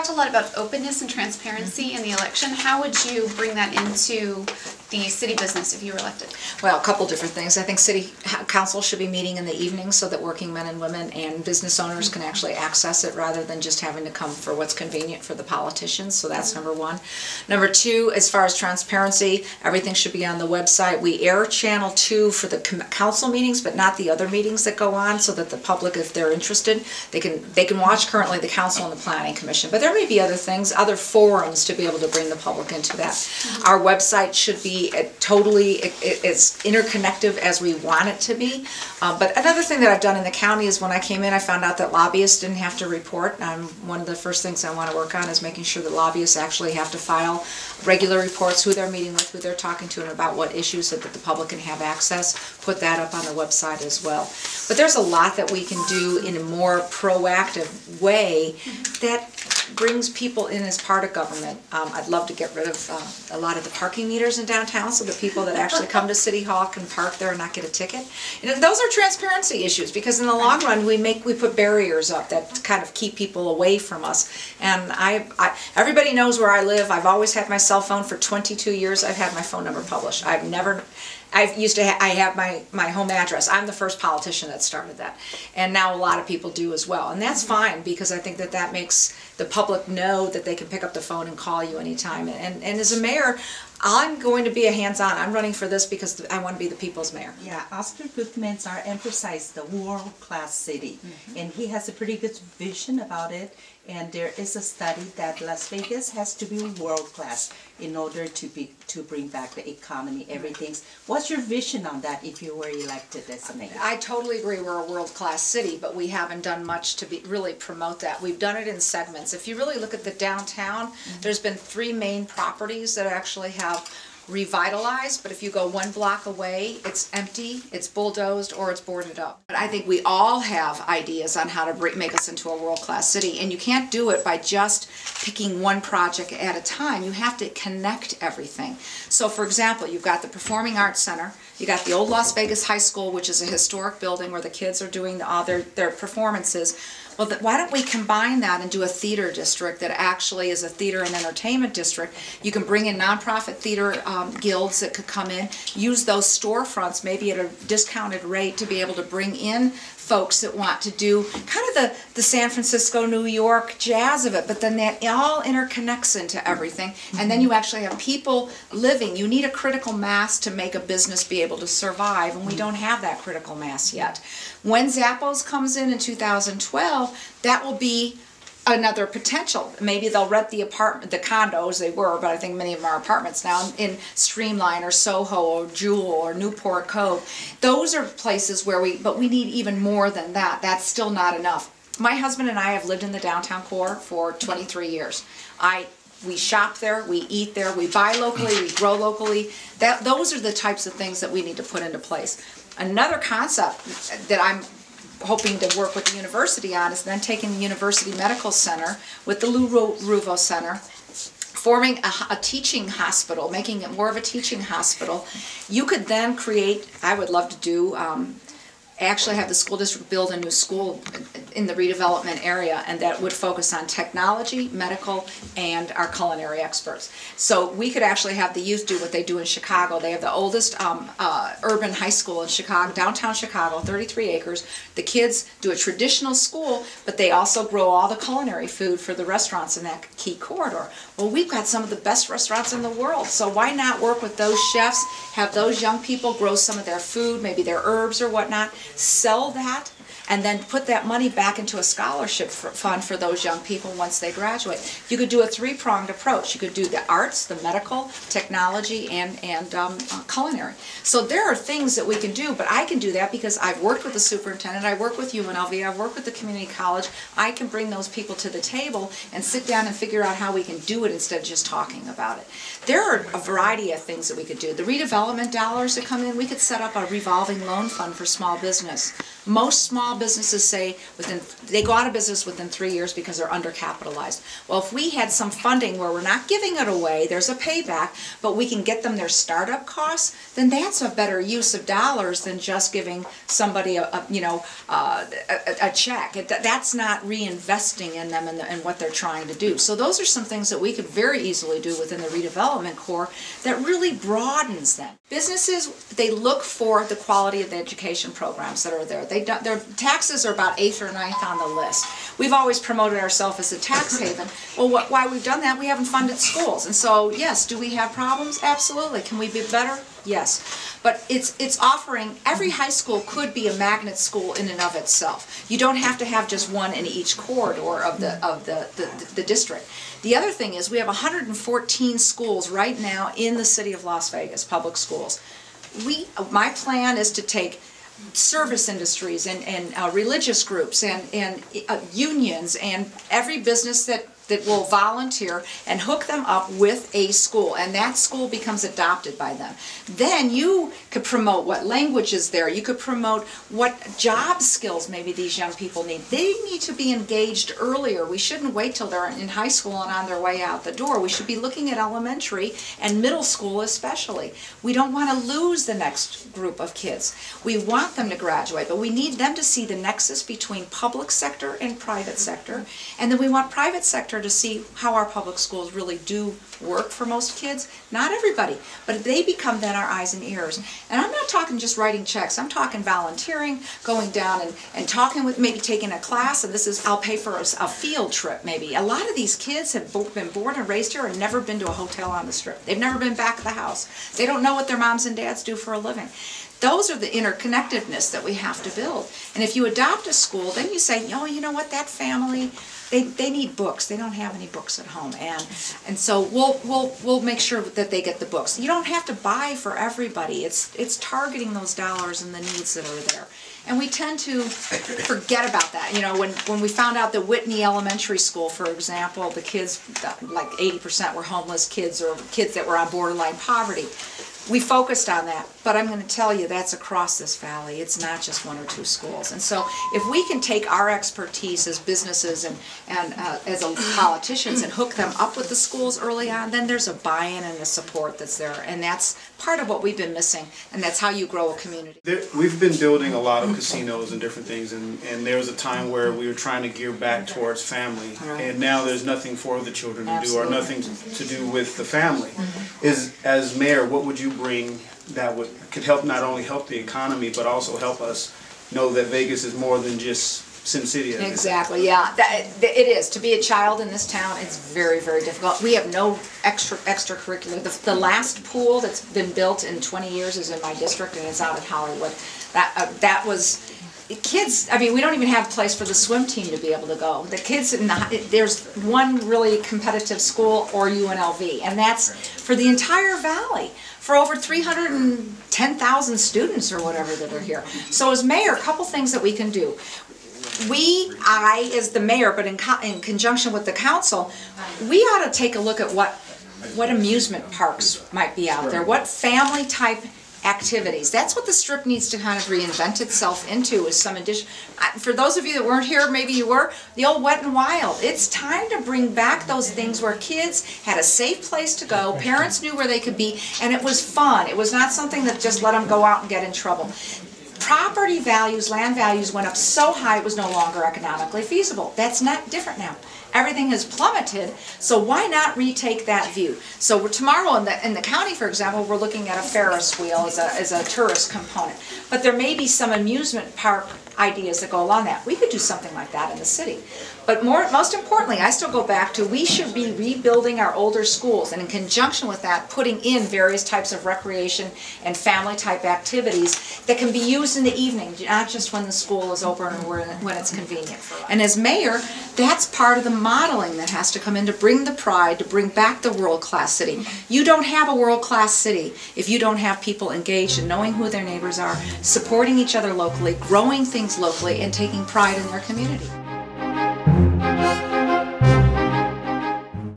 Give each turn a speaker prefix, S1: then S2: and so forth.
S1: talked a lot about openness and transparency in the election. How would you bring that into the city business if you were elected?
S2: Well, a couple different things. I think city council should be meeting in the evening so that working men and women and business owners can actually access it rather than just having to come for what's convenient for the politicians. So that's number one. Number two, as far as transparency, everything should be on the website. We air channel 2 for the council meetings, but not the other meetings that go on, so that the public, if they're interested, they can watch currently the council and the planning commission. But there may be other things, other forums to be able to bring the public into that. Our website should be totally as interconnected as we want it to be. But another thing that I've done in the county is when I came in, I found out that lobbyists didn't have to report. One of the first things I want to work on is making sure that lobbyists actually have to file regular reports, who they're meeting with, who they're talking to, and about what issues so that the public can have access. Put that up on the website as well. But there's a lot that we can do in a more proactive way that brings people in as part of government. I'd love to get rid of a lot of the parking meters in downtown so that people that actually come to City Hall can park there and not get a ticket. And those are transparency issues, because in the long run we put barriers up that kind of keep people away from us. And everybody knows where I live. I've always had my cell phone for 22 years. I've had my phone number published. I have my home address. I'm the first politician that started that. And now a lot of people do as well. And that's fine, because I think that makes the public know that they can pick up the phone and call you anytime. And as a mayor, I'm going to be a hands-on. I'm running for this because I want to be the people's mayor.
S3: Yeah, Oscar Gutman's emphasized the world-class city, and he has a pretty good vision about it. And there is a study that Las Vegas has to be world-class in order to bring back the economy, everything. What's your vision on that if you were elected as a mayor?
S2: I totally agree we're a world-class city, but we haven't done much to really promote that. We've done it in segments. If you really look at the downtown, there's been 3 main properties that actually have revitalized, but if you go 1 block away, it's empty, it's bulldozed, or it's boarded up. But I think we all have ideas on how to make us into a world-class city, and you can't do it by just picking one project at a time. You have to connect everything. So for example, you've got the Performing Arts Center, you got the old Las Vegas High School, which is a historic building where the kids are doing all their performances. Well, why don't we combine that and do a theater district that actually is a theater and entertainment district? You can bring in nonprofit theater guilds that could come in, use those storefronts maybe at a discounted rate to be able to bring in folks that want to do kind of the San Francisco, New York jazz of it, but then that all interconnects into everything, and then you actually have people living. You need a critical mass to make a business be able to survive, and we don't have that critical mass yet. When Zappos comes in 2012, that will be another potential. Maybe they'll rent the condos, they were, but I think many of them are apartments now, in Streamline or Soho or Jewel or Newport Cove. Those are places where but we need even more than that. That's still not enough. My husband and I have lived in the downtown core for 23 years. We shop there, we eat there, we buy locally, we grow locally. Those are the types of things that we need to put into place. Another concept that I'm hoping to work with the university on is then taking the University Medical Center with the Lou Ruvo Center, forming a teaching hospital, making it more of a teaching hospital. You could then create, I would love to do, actually have the school district build a new school in the redevelopment area, and that would focus on technology, medical, and our culinary experts. So we could actually have the youth do what they do in Chicago. They have the oldest urban high school in Chicago, downtown Chicago, 33 acres. The kids do a traditional school, but they also grow all the culinary food for the restaurants in that key corridor. Well, we've got some of the best restaurants in the world, so why not work with those chefs, have those young people grow some of their food, maybe their herbs or whatnot, sell that, and then put that money back into a scholarship fund for those young people once they graduate. You could do a 3-pronged approach. You could do the arts, the medical, technology, and culinary. So there are things that we can do, but I can do that because I've worked with the superintendent, I work with UNLV, I've worked with the community college. I can bring those people to the table and sit down and figure out how we can do it instead of just talking about it. There are a variety of things that we could do. The redevelopment dollars that come in, we could set up a revolving loan fund for small business. Most small businesses say they go out of business within 3 years because they're undercapitalized. Well, if we had some funding where we're not giving it away, there's a payback, but we can get them their startup costs, then that's a better use of dollars than just giving somebody a check. That's not reinvesting in them and what they're trying to do. So those are some things that we could very easily do within the redevelopment core that really broadens them. Businesses, they look for the quality of the education programs that are there. Their taxes are about 8th or 9th on the list. We've always promoted ourselves as a tax haven. Well, why we've done that, we haven't funded schools. And so, yes, do we have problems? Absolutely. Can we be better? Yes. But it's offering, every high school could be a magnet school in and of itself. You don't have to have just one in each corridor of the district. The other thing is we have 114 schools right now in the city of Las Vegas, public schools. My plan is to take service industries and religious groups and unions and every business that will volunteer and hook them up with a school, and that school becomes adopted by them. Then you could promote what language is there. You could promote what job skills maybe these young people need. They need to be engaged earlier. We shouldn't wait till they're in high school and on their way out the door. We should be looking at elementary and middle school especially. We don't want to lose the next group of kids. We want them to graduate, but we need them to see the nexus between public sector and private sector, and then we want private sector to see how our public schools really do work for most kids. Not everybody, but they become then our eyes and ears. And I'm not talking just writing checks. I'm talking volunteering, going down and talking with, maybe taking a class, and this is, I'll pay for a field trip maybe. A lot of these kids have been born and raised here and never been to a hotel on the Strip. They've never been back to the house. They don't know what their moms and dads do for a living. Those are the interconnectedness that we have to build. And if you adopt a school, then you say, oh, you know what, that family, they need books. They don't have any books at home, and so we'll make sure that they get the books. You don't have to buy for everybody. It's targeting those dollars and the needs that are there. And we tend to forget about that. You know, when we found out that Whitney Elementary School, for example, the kids, like 80% were homeless kids or kids that were on borderline poverty. We focused on that, but I'm going to tell you that's across this valley. It's not just 1 or 2 schools. And so if we can take our expertise as businesses and as politicians and hook them up with the schools early on, then there's a buy-in and a support that's there. And that's part of what we've been missing, and that's how you grow a community.
S4: We've been building a lot of casinos and different things, and there was a time where we were trying to gear back towards family, and now there's nothing for the children to do or nothing to do with the family. As mayor, what would you bring that could help, not only help the economy, but also help us know that Vegas is more than just Sin City?
S2: Exactly, yeah. It is. To be a child in this town, it's very, very difficult. We have no extracurricular. The last pool that's been built in 20 years is in my district, and it's out in Hollywood. That was... Kids, I mean, we don't even have a place for the swim team to be able to go. The kids, there's one really competitive school, or UNLV, and that's for the entire valley, for over 310,000 students or whatever that are here. So as mayor, a couple things that we can do. I as the mayor, but in conjunction with the council, we ought to take a look at what amusement parks might be out there, what family type activities. That's what the Strip needs to kind of reinvent itself into, is some addition. For those of you that weren't here, maybe you were, the old Wet and Wild. It's time to bring back those things where kids had a safe place to go, parents knew where they could be, and it was fun. It was not something that just let them go out and get in trouble. Property values, land values went up so high it was no longer economically feasible. That's not different now. Everything has plummeted, so why not retake that view? So tomorrow in the county, for example, we're looking at a Ferris wheel as a tourist component. But there may be some amusement park ideas that go along that. We could do something like that in the city. But most importantly, I still go back to, we should be rebuilding our older schools, and in conjunction with that, putting in various types of recreation and family type activities that can be used in the evening, not just when the school is open or when it's convenient. And as mayor, that's part of the modeling that has to come in to bring the pride, to bring back the world-class city. You don't have a world-class city if you don't have people engaged in knowing who their neighbors are, supporting each other locally, growing things locally, and taking pride in their community.